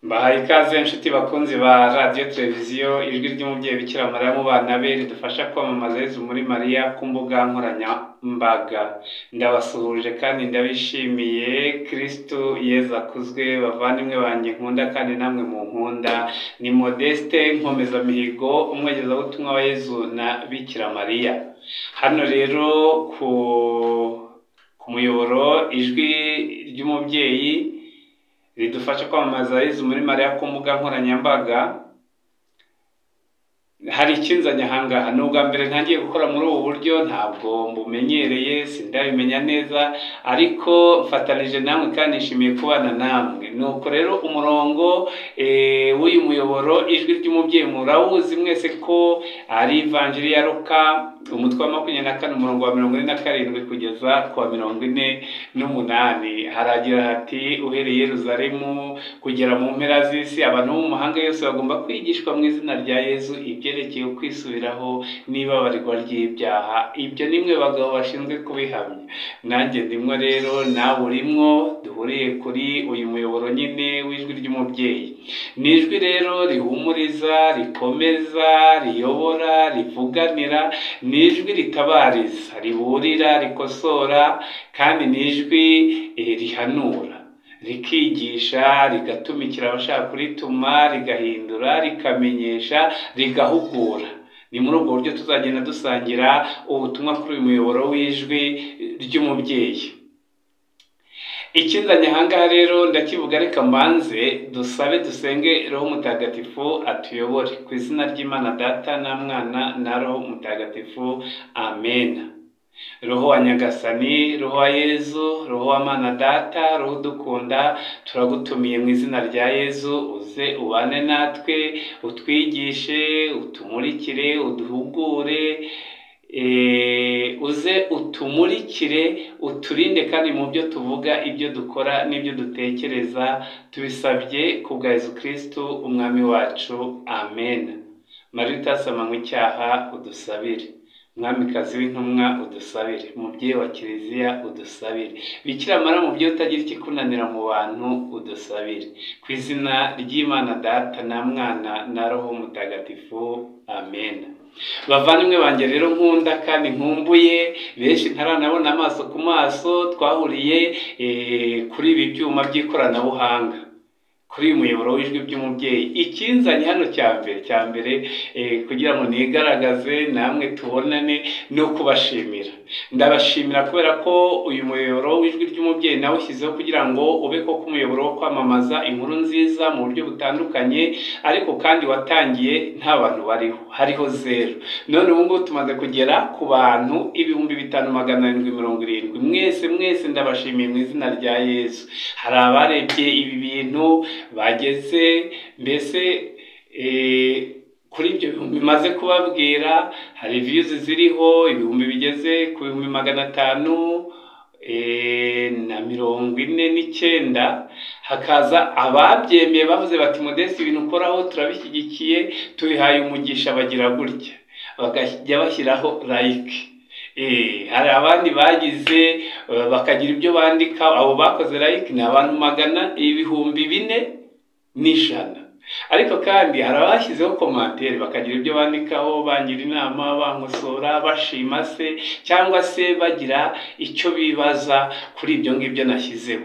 Bahaye ikaze inshuti bakunzi ba radiyo televiziyo ijwi ry'umubyeyi Bikira Mariya mu bana be ridufasha kwamamaza Yezu muri Mariya ku mbuga nkoranyambaga. Ndabasuhuje kandi ndabishimiye. Kristo Yezu akuzwe bavandimwe banjye nkunda kandi namwe mu nkunda. Ni Modeste Nkomezamihigo, umwegezabutumwa wa Yezu na Bikira Mariya. Hano rero ku muyoboro ijwi ry'umubyeyi ridufasha kwamamaza Yezu muri Mariya ku mbuga nkoranyambaga. Hari ikinzanye ahangaha, ni ubwa mbere ntangiye gukora muri ubu buryo, ntabwo mbumenyereye, sindabimenya neza, ariko mfatanije namwe kandi nishimiye kubana namwe. Nuko rero umurongo w'uyu muyoboro ijwi ry'umubyeyi murawuzi mwese ko ari Ivanjiri ya Luka, umutwe wa 24 umurongo wa 47 kugeza ku wa 48. Haragira hati, uhereye Yerusalemu kugera mu mpera z'isi, abantu bo mu mahanga yose bagomba kwigishwa mu izina rya Yezu ibyerekeye kwisubiraho n'ibabarirwa ry'ibyaha. Ibyo nimwe bagabo bashinzwe kubihamya, nanjye ndimwo rero, nawe urimwo. Duhuriye kuri uyu muyoboro nyine w'ijwi ry'umubyeyi. Ni ijwi rero rihumuriza, rikomeza, riyobora, rivuganira, ni ijwi ritabariza, riburira, rikosora, kandi ni ijwi rihanura, rikigisha, rigatumikira abashaka kurituma, rigahindura, rikamenyesha, rigahugura. Ni muri ubwo buryo tuzagenda dusangira ubutumwa kuri uyu muyoboro w'ijwi ry'umubyeyi. Ikinzanye ahangaha rero ndakivuga, reka mbanze dusabe dusenge Roho Mutagatifu atuyobore. Ku izina ry'Imana Data na Mwana na Roho Mutagatifu, amen. Roho wa Nyagasani, Roho wa Yezu, Roho wa Mana Data, Roho udukunda, turagutumiye mu izina rya Yezu, uze ubane natwe, utwigishe, utumurikire, uduhugure, uze utumurikire, uturinde kandi mu byo tuvuga, ibyo dukora n'ibyo dutekereza, tubisabye ku bwa Yezu Kristo umwami wacu, amen. Mariya utasamanywe icyaha, udusabire. Mwamikazi w'intumwa, udusabire. Mubyeyi wa Kiliziya, udusabire. Bikira Mariya mubyeyi utagira ikikunanira mu bantu, udusabire. Ku izina ry'Imana Data na Mwana na Roho Mutagatifu, amen. Bavandimwe banjye rero nkunda kandi nkumbuye, benshi ntaranabona amaso ku maso, twahuriye kuri ibi byuma by'ikoranabuhanga, kuri uyu muyoboro w'ijwi by'umubyeyi. Ikinzanye hano cya mbere kugira ngo nigaragaze namwe tubonane no kubashimira. Ndabashimira kubera ko uyu muyoboro w'ijwi ry'umubyeyi nawe ushyizeho kugira ngo ube koko umuyoboro wo kwamamaza inkuru nziza mu buryo butandukanye, ariko kandi watangiye nta bantu bariho, hariho 0. None ubu ngubu tumaze kugera ku bantu 5770. Mwese ndabashimiye mu izina rya Yesu. Hari abarebye ibi bintu bageze mbese kuri ibyo bihumbi bimaze kubabwira. Hari views ziriho ibihumbi bigeze ku 549. Hakaza ababyemeye bavuze bati, Modeste ibintu ukoraho turabishyigikiye, tubihaye umugisha, bagira gutya bakajya bashyiraho like. Hari abandi bagize bakagira ibyo bandika. Abo bakoze like ni abantu 400,000. Ariko kandi hari abashyizeho commentaire bakagira ibyo bandikaho, bangira inama, bankosora, bashima se, cyangwa se bagira icyo bibaza kuri ibyo ngibyo nashyizeho.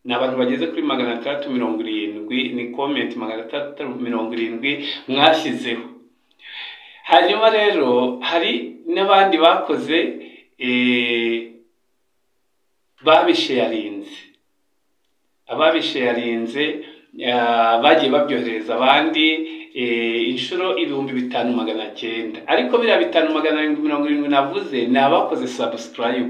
Ni abantu bageze kuri 670. Ni comment 670 mwashyizeho. Hanyuma rero hari n'abandi bakoze babisharinze. Ababisharinze bagiye babyohereza abandi inshuro 5,900. Ariko biriya 5,770 navuze ni abakoze subscribe.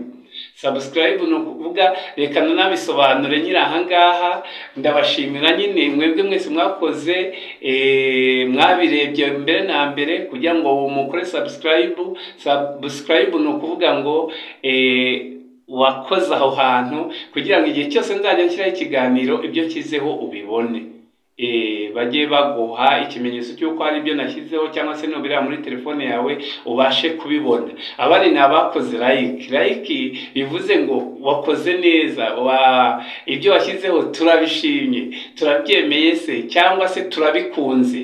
Subscribe no kuvuga, reka nabisobanure nyira ahangaha. Ndabashimira nyine mwebwe mwese mwakoze mwabirebye mbere na mbere kugira ngo mukore subscribe. Subscribe no kuvuga ngo wakoze aho hantu kugira ngo igihe cyose nzajya nshyiraho ikiganiro ibyo nshyizeho ubibone. Bagiye baguha ikimenyetso cy'uko hari ibyo nashyizeho, cyangwa se nubira muri telefone yawe ubashe kubibona. Abari nabakoze like bivuze ngo wakoze neza, ibyo washyizeho turabishimye, turabyemeye se cyangwa se turabikunze,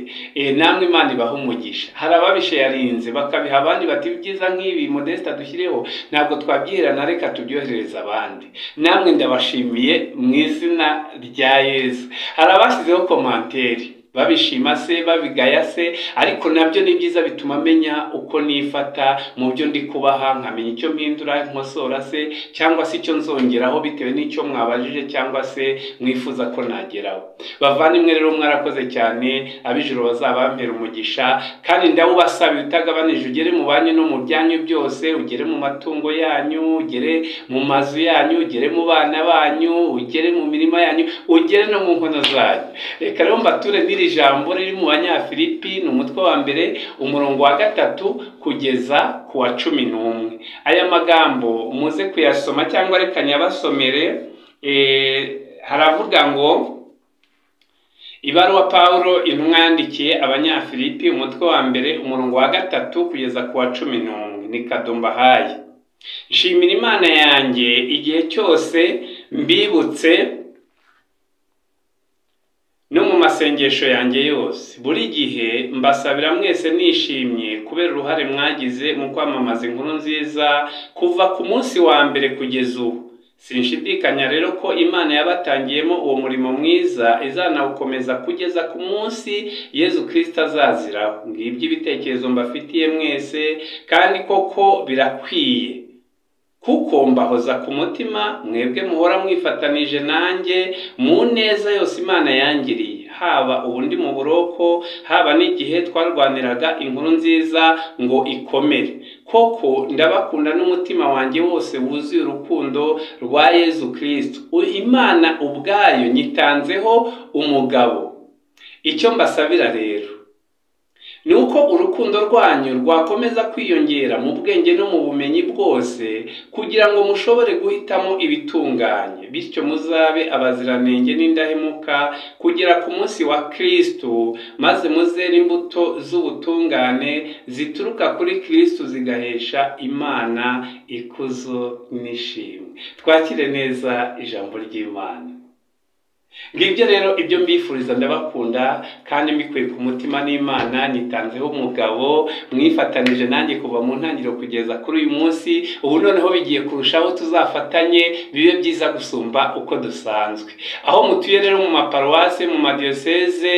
namwe Imana ibaha umugisha. Hari ababisharinze bakabiha abandi bati byiza nk'ibi Modeste dushyireho ntabwo twabyiherana, reka tubyoherereza abandi. Namwe ndabashimiye mu izina rya Yesu. Hari abashyizeho komanteri babishima se babigaya se, ariko nabyo ni byiza, bituma menya uko nifata mu byo ndi kubaha, nkamenya icyo mpindura nkosora se cyangwa se icyo nzongeraho bitewe n'icyo mwabajije cyangwa se mwifuza ko nageraho. Bavandimwe rero mwarakoze cyane, ab'ijuru bazabampera umugisha, kandi ndawubasaba utagabanije, ugere mu banyu no mu byanyu byose, ugere mu matungo yanyu, ugere mu mazu yanyu, ugere mu bana banyu, ugere mu mirima yanyu, ugere no mu nkono zanyu. Reka rero mbature n'iri jambo riri mu Banyafilipi, ni umutwe wa mbere umurongo wa 3 kugeza ku wa 11. Aya magambo muze kuyasoma cyangwa reka nyabasomere. Haravuga ngo ibaruwa Paulo intumwa yandikiye Abanyafilipi, umutwe wa mbere umurongo wa 3 kugeza ku wa 11. Ni kadomba hayi. Nshimira Imana yanjye igihe cyose mbibutse no mu masengesho yanjye yose. Buri gihe mbasabira mwese nishimye kubera uruhare mwagize mu kwamamaza inkuru nziza kuva ku munsi wa mbere kugeza ubu. Sinshidikanya rero ko Imana yabatangiyemo uwo murimo mwiza izanawukomeza kugeza ku munsi Yezu Kristo azaziraho. Ngibyo ibitekerezo mbafitiye mwese, kandi koko birakwiye, kuko mbahoza ku mutima mwebwe muhora mwifatanije nanjye mu neza yose Imana yangiriye, haba ubundi mu buroko, haba n'igihe twarwaniraga inkuru nziza ngo ikomere. Koko ndabakunda n'umutima wanjye wose wuzuye urukundo rwa Yezu Kristo. Imana ubwayo nyitanzeho umugabo. Icyo mbasabira rero ni uko urukundo rwanyu rwakomeza kwiyongera mu bwenge no mu bumenyi bwose, kugira ngo mushobore guhitamo ibitunganye, bityo muzabe abaziranenge n'indahemuka kugera ku munsi wa Kristo, maze muzere imbuto z'ubutungane zituruka kuri Kristo zigahesha Imana ikuzo n'ishimwe. Twakire neza ijambo ry'Imana. Ngibyo rero ibyo mbifuriza, ndabakunda kandi mbikuye ku mutima n'Imana nitanzeho umugabo, mwifatanije nanjye kuva mu ntangiriro kugeza kuri uyu munsi. Ubu noneho bigiye kurushaho, tuzafatanye bibe byiza gusumba uko dusanzwe. Aho mutuye rero mu maparuwase, mu madiyoseze,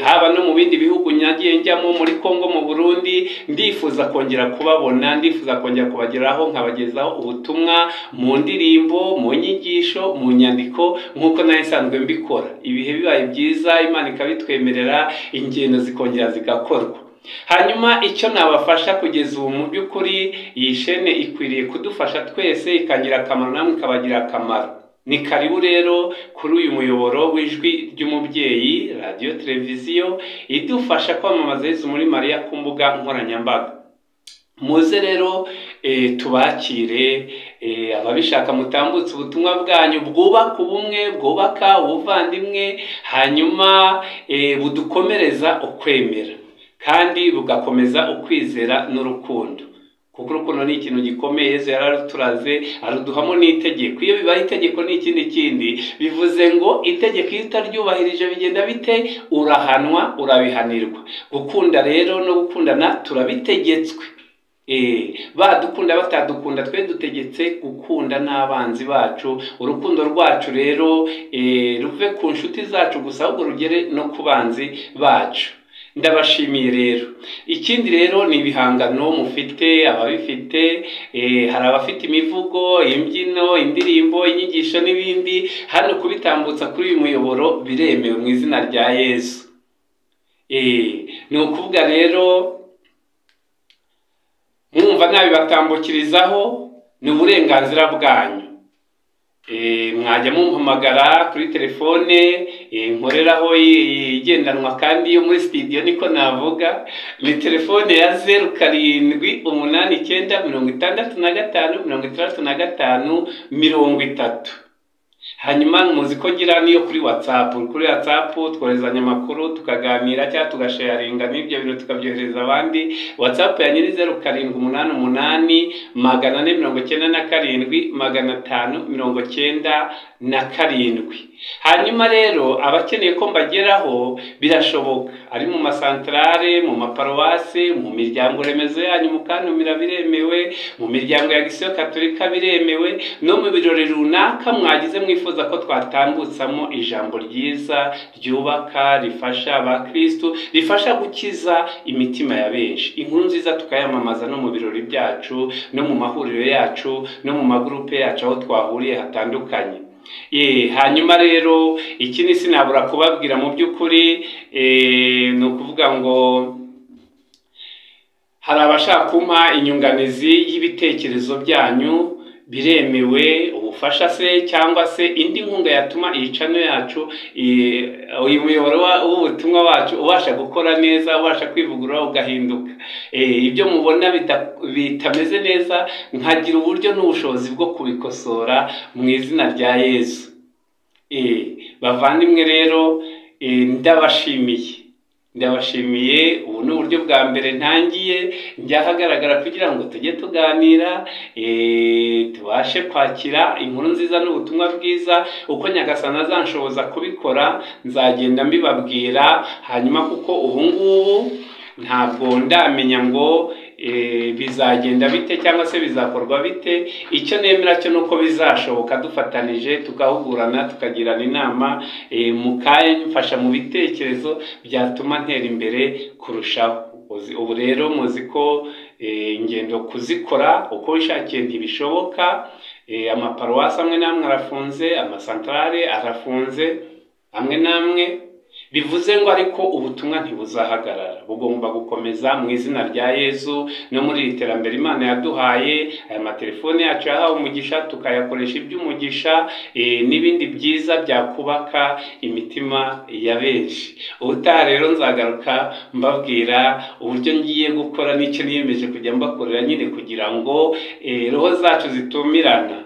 haba no mu bindi bihugu nyagiye njyamo, muri Kongo, mu Burundi, ndifuza kongera kubabona, ndifuza kongera kubageraho, nkabagezaho ubutumwa mu ndirimbo, mu nyigisho, mu nyandiko, nk'uko nayo isanzwe mbikora. Ibihe bibaye byiza, Imana ikabitwemerera, ingendo zikongera zigakorwa. Hanyuma icyo nabafasha kugeza ubu, mu by'ukuri iyi shene ikwiriye kudufasha twese, ikagira akamaro namwe ikabagira akamaro. Ni karibu rero kuri uyu muyoboro w'ijwi ry'umubyeyi, radio televiziyo idufasha kwamamaza Yezu muri Mariya ku mbuga nkoranyambaga. Muze rero tubakire, ababishaka mutambutse ubutumwa bwanyu bwubaka ubumwe, bwubaka ubuvandimwe, hanyuma budukomereza ukwemera kandi bugakomeza ukwizera n'urukundo. Kuko urukundo ni ikintu gikomeye, Yezu yararuturaze aruduhamo n'itegeko. Iyo bibaye itegeko ni ikindi kindi, bivuze ngo itegeko iyo utaryubahirije bigenda bite? Urahanwa, urabihanirwa. Gukunda rero no gukundana turabitegetswe. Badukunda batadukunda, twe dutegetse gukunda n'abanzi bacu. Urukundo rwacu rero ruve ku nshuti zacu gusa, ahubwo rugere no ku banzi bacu. Ndabashimiye rero. Ikindi rero ni ibihangano mufite, ababifite, hari abafite imivugo, imbyino, indirimbo, inyigisho n'ibindi. Hano kubitambutsa kuri uyu muyoboro biremewe mu izina rya Yesu. Ni ukuvuga rero, mwumva nabibatambukirizaho, ni uburenganzira bwanyu. Mwajya mumpamagara kuri telefone nkoreraho igendanwa, kandi yo muri studio niko navuga. Ni telefone ya 0789565530. hanyuma muzi ko ngira niyo kuri WhatsApp twoherezanya amakuru tukaganira cyangwa tugasharinga n'ibyo bintu tukabyohereza abandi. WhatsApp ya nyiri 0788 hanyuma rero abakeneye ko mbageraho birashoboka, ari mu masantrale, mu maparuwasi, mu miryango remezo yanyu mukantumira biremewe, mu miryango ya Gisiyo Katolika biremewe, no mu birori runaka mwagize mwifuza ko twatambutsamo ijambo ryiza ryubaka, rifasha abakristo, rifasha gukiza imitima ya benshi. Inkuru nziza tukayamamaza no mu birori byacu, no mu mahuriro yacu, no mu magrupe yacu aho twahuriye hatandukanye. Hanyuma rero ikindi sinabura kubabwira mu by'ukuri ni ukuvuga ngo hari abashaka kumpa inyunganizi y'ibitekerezo byanyu, biremewe, ubufasha se cyangwa se indi nkunga yatuma iyi channel yacu, uyu muyoboro w'ubutumwa wacu ubasha gukora neza, ubasha kwivugurura ugahinduka. Ibyo mubona bitameze neza nkagira uburyo n'ubushobozi bwo kubikosora mu izina rya Yesu. Bavandimwe rero ndabashimiye. Ubu ni uburyo bwa mbere ntangiye njyahagaragara kugira ngo tujye tuganira, tubashe kwakira inkuru nziza n'ubutumwa bwiza. Uko Nyagasani azanshoboza kubikora nzagenda mbibabwira, hanyuma kuko ubu ngubu ntabwo ndamenya ngo bizagenda bite cyangwa se bizakorwa bite. Icyo nemera cyo nuko bizashoboka dufatanije, tukahugurana, tukagirana inama, mukayimfasha mu bitekerezo byatuma ntera imbere kurushaho. Ubu rero muzi ko ingendo kuzikora uko wishakiye ntibishoboka. Amaparuwasi amwe namwe arafunze, amasantrale arafunze amwe namwe, bivuze ngo ariko ubutumwa ntibuzahagarara, bugomba gukomeza mu izina rya Yesu. No muri iri terambere Imana yaduhaye, aya matelefone yacu yahawe umugisha, tukayakoresha iby'umugisha n'ibindi byiza byakubaka imitima ya benshi. Ubutaha rero nzagaruka mbabwira uburyo ngiye gukora n'icyo niyemeje kujya mbakorera nyine kugira ngo roho zacu zitumirana.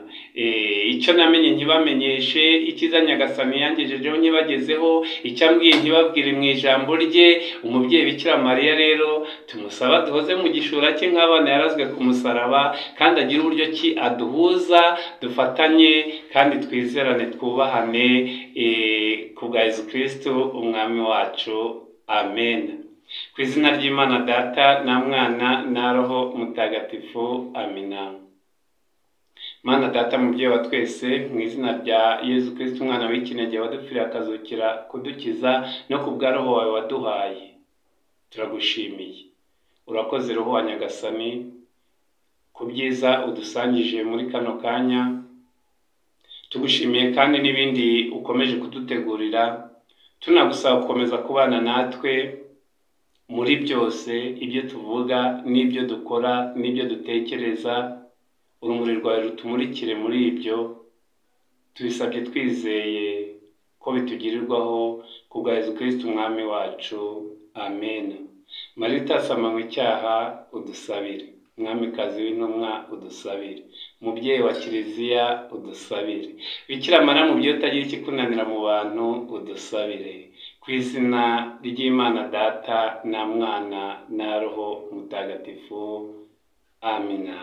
Icyo namenye ntibamenyeshe, ikiza Nyagasani yangejejeho nyibagezeho, icyo ambwiye ntibabwire mu ijambo rye. Umubyeyi Bikira Mariya rero tumusaba duhoze mu gishura cye nk'abana yarazwe ku musaraba, kandi agira uburyo ki aduhuza, dufatanye kandi twizerane, twubahane ku bwa Yesu Kristo umwami wacu. Amen. Ku izina ry'Imana Data na Mwana na Roho Mutagatifu. Amina. Mana Data mubyeyi wa twese, mu izina rya Yesu Kristo umwana w'ikinege wadupfiriye akazukira kudukiza, no ku bwa Roho wawe waduhaye, turagushimiye. Urakoze Roho wa Nyagasani ku byiza udusangije muri kano kanya. Tugushimiye kandi n'ibindi ukomeje kudutegurira, tunagusaba gukomeza kubana natwe muri byose, ibyo tuvuga n'ibyo dukora n'ibyo dutekereza. Urumuri rwawe rutumurikire muri ibyo, tubisabye twizeye ko bitugirirwaho ku bwa Yesu Kristo umwami wacu. Amen. Marita asamanywe icyaha udusabire. Mwamikazi w'intumwa udusabire. Mubyeyi wa Kiliziya udusabire. Bikira Mariya mubyeyi utagira ikikunanira mu bantu udusabire. Ku izina ry'Imana Data na Mwana na Roho Mutagatifu. Amina.